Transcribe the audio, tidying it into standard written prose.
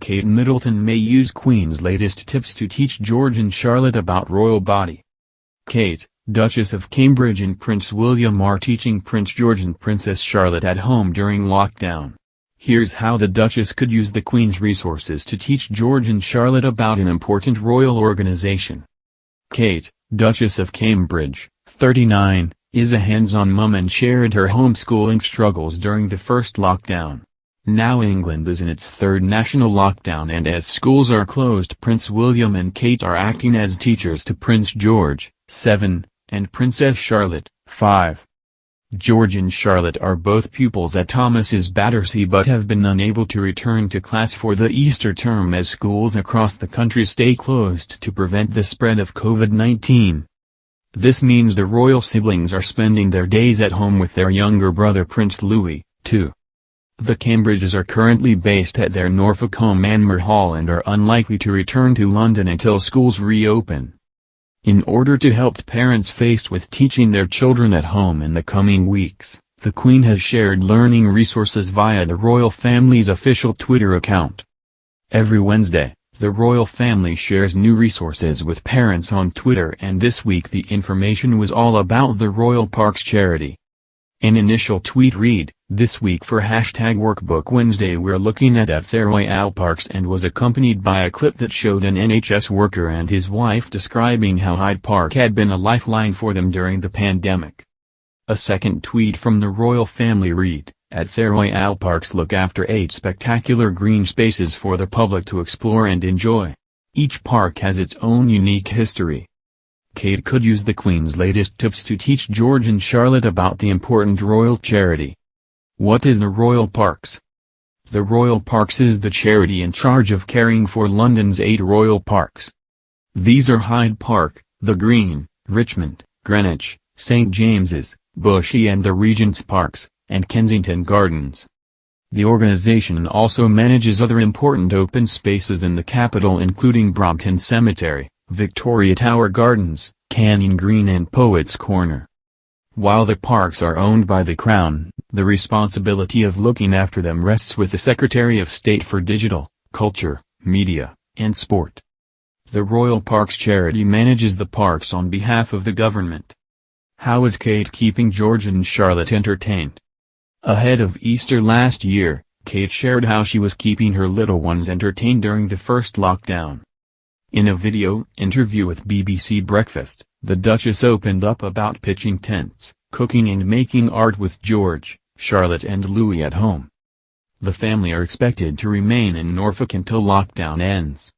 Kate Middleton may use Queen's latest tips to teach George and Charlotte about royal body. Kate, Duchess of Cambridge and Prince William are teaching Prince George and Princess Charlotte at home during lockdown. Here's how the Duchess could use the Queen's resources to teach George and Charlotte about an important royal organization. Kate, Duchess of Cambridge, 39, is a hands-on mum and shared her homeschooling struggles during the first lockdown. Now England is in its third national lockdown, and as schools are closed, Prince William and Kate are acting as teachers to Prince George, 7, and Princess Charlotte, 5. George and Charlotte are both pupils at Thomas's Battersea but have been unable to return to class for the Easter term as schools across the country stay closed to prevent the spread of COVID-19. This means the royal siblings are spending their days at home with their younger brother Prince Louis, 2. The Cambridges are currently based at their Norfolk home Anmer Hall and are unlikely to return to London until schools reopen. In order to help parents faced with teaching their children at home in the coming weeks, the Queen has shared learning resources via the royal family's official Twitter account. Every Wednesday, the royal family shares new resources with parents on Twitter, and this week the information was all about the Royal Parks charity. An initial tweet read, "This week for #Workbook Wednesday we're looking at the Royal Parks," and was accompanied by a clip that showed an NHS worker and his wife describing how Hyde Park had been a lifeline for them during the pandemic. A second tweet from the royal family read, "At the Royal Parks look after 8 spectacular green spaces for the public to explore and enjoy. Each park has its own unique history." Kate could use the Queen's latest tips to teach George and Charlotte about the important royal charity. What is the Royal Parks? The Royal Parks is the charity in charge of caring for London's 8 royal parks. These are Hyde Park, the Green, Richmond, Greenwich, St James's, Bushey and the Regent's Parks, and Kensington Gardens. The organization also manages other important open spaces in the capital including Brompton Cemetery, Victoria Tower Gardens, Canning Green and Poets' Corner. While the parks are owned by the Crown, the responsibility of looking after them rests with the Secretary of State for Digital, Culture, Media, and Sport. The Royal Parks charity manages the parks on behalf of the government. How is Kate keeping George and Charlotte entertained? Ahead of Easter last year, Kate shared how she was keeping her little ones entertained during the first lockdown. In a video interview with BBC Breakfast, the Duchess opened up about pitching tents, cooking and making art with George, Charlotte and Louis at home. The family are expected to remain in Norfolk until lockdown ends.